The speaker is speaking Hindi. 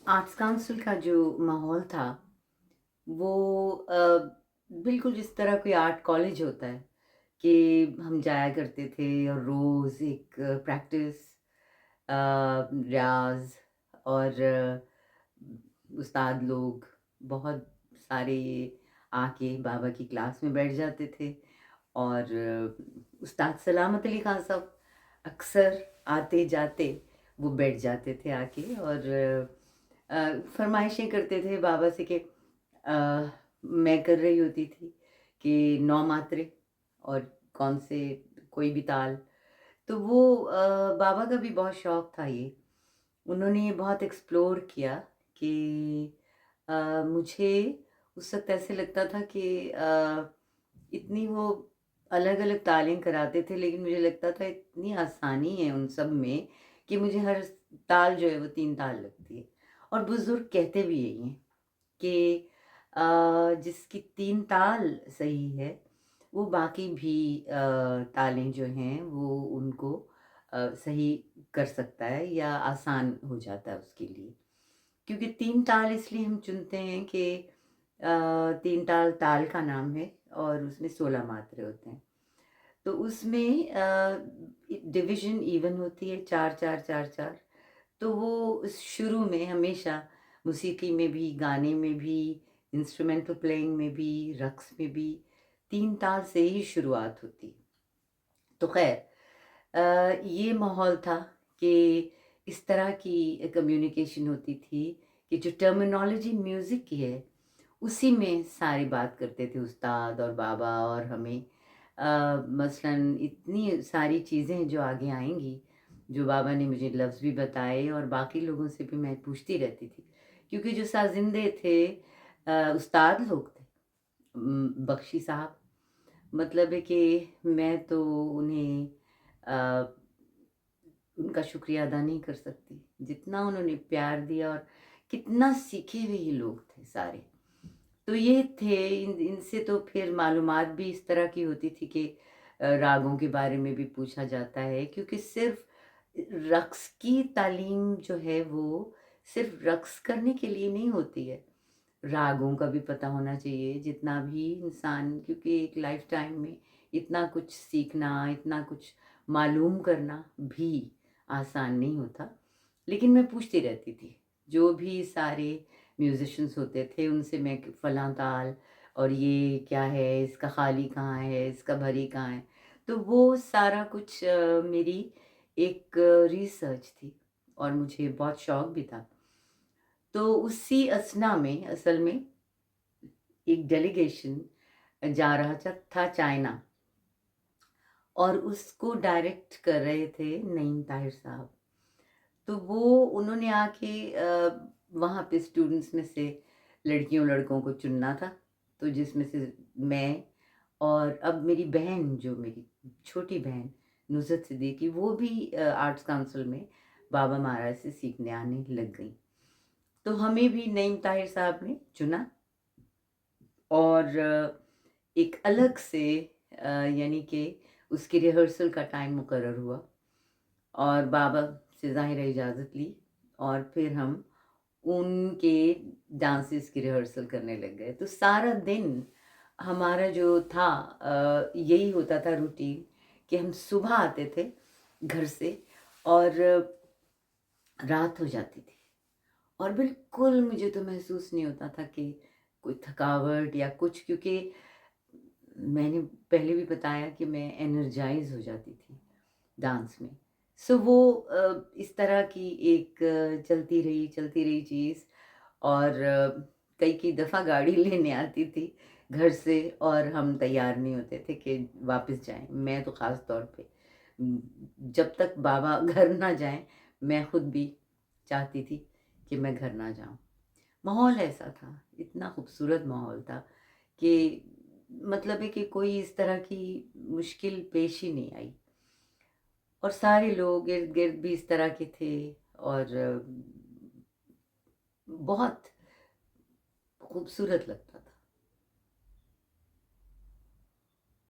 आर्ट्स काउंसिल का जो माहौल था वो बिल्कुल जिस तरह कोई आर्ट कॉलेज होता है कि हम जाया करते थे और रोज़ एक प्रैक्टिस, रियाज और उस्ताद लोग बहुत सारे आके बाबा की क्लास में बैठ जाते थे। और उस्ताद सलामत अली खान साहब अक्सर आते जाते वो बैठ जाते थे आके और फरमाइशें करते थे बाबा से कि मैं कर रही होती थी कि नौ मात्रे और कौन से कोई भी ताल। तो वो बाबा का भी बहुत शौक था ये। उन्होंने ये बहुत एक्सप्लोर किया कि मुझे उस वक़्त ऐसे लगता था कि इतनी वो अलग-अलग तालीम कराते थे, लेकिन मुझे लगता था इतनी आसानी है उन सब में कि मुझे हर ताल जो है वो 3 ताल लगती है। और बुज़ुर्ग कहते भी यही हैं कि जिसकी 3 ताल सही है, वो बाकी भी तालें जो हैं वो उनको सही कर सकता है या आसान हो जाता है उसके लिए। क्योंकि 3 ताल इसलिए हम चुनते हैं कि 3 ताल ताल का नाम है और उसमें 16 मात्रे होते हैं। तो उसमें डिवीज़न इवन होती है 4-4, 4-4। तो वो शुरू में हमेशा मौसीकी में भी, गाने में भी, इंस्ट्रूमेंटल प्लेइंग में भी, रक़्स में भी 3 ताल से ही शुरुआत होती है। तो ख़ैर ये माहौल था कि इस तरह की कम्युनिकेशन होती थी कि जो टर्मिनोलॉजी म्यूज़िक की है, उसी में सारी बात करते थे उस्ताद और बाबा और हमें। मसलन इतनी सारी चीज़ें हैं जो आगे आएँगी, जो बाबा ने मुझे लफ्ज़ भी बताए और बाकी लोगों से भी मैं पूछती रहती थी। क्योंकि जो साज़िंदे थे उस्ताद लोग थे, बख्शी साहब, मतलब है कि मैं तो उन्हें अ, उनका शुक्रिया अदा नहीं कर सकती। जितना उन्होंने प्यार दिया और कितना सीखे हुए ये लोग थे सारे। तो ये थे इनसे तो फिर मालूमात भी इस तरह की होती थी कि रागों के बारे में भी पूछा जाता है क्योंकि सिर्फ़ रक़्स की तालीम जो है वो सिर्फ़ रक़्स करने के लिए नहीं होती है। रागों का भी पता होना चाहिए जितना भी इंसान, क्योंकि एक लाइफ टाइम में इतना कुछ सीखना, इतना कुछ मालूम करना भी आसान नहीं होता। लेकिन मैं पूछती रहती थी, जो भी सारे म्यूज़िशियंस होते थे उनसे मैं कि फलाँ ताल और ये क्या है, इसका खाली कहाँ है, इसका भरी कहाँ है। तो वो सारा कुछ मेरी एक रिसर्च थी और मुझे बहुत शौक भी था। तो उसी अथना में असल में एक डेलीगेशन जा रहा था चाइना और उसको डायरेक्ट कर रहे थे नईम ताहिर साहब। तो वो उन्होंने आके वहाँ पे स्टूडेंट्स में से लड़कियों लड़कों को चुनना था। तो जिसमें से मैं और अब मेरी बहन, जो मेरी छोटी बहन नुसरत सिद्दीकी, वो भी आर्ट्स काउंसिल में बाबा महाराज से सीखने आने लग गई। तो हमें भी नईम ताहिर साहब ने चुना और एक अलग से यानी कि उसकी रिहर्सल का टाइम मुकर्रर हुआ और बाबा से ज़ाहिर इजाज़त ली और फिर हम उनके डांसेस की रिहर्सल करने लग गए। तो सारा दिन हमारा जो था यही होता था रूटीन कि हम सुबह आते थे घर से और रात हो जाती थी और बिल्कुल मुझे तो महसूस नहीं होता था कि कोई थकावट या कुछ, क्योंकि मैंने पहले भी बताया कि मैं एनर्जाइज़ हो जाती थी डांस में। सो वो इस तरह की एक चलती रही चीज़ और कई दफ़ा गाड़ी लेने आती थी घर से और हम तैयार नहीं होते थे कि वापस जाएँ। मैं तो ख़ास तौर पे उम, जब तक बाबा घर ना जाएँ, मैं खुद भी चाहती थी कि मैं घर ना जाऊँ। माहौल ऐसा था, इतना खूबसूरत माहौल था कि मतलब है कि कोई इस तरह की मुश्किल पेश ही नहीं आई और सारे लोग इर्द-गिर्द भी इस तरह के थे और बहुत खूबसूरत लगता था।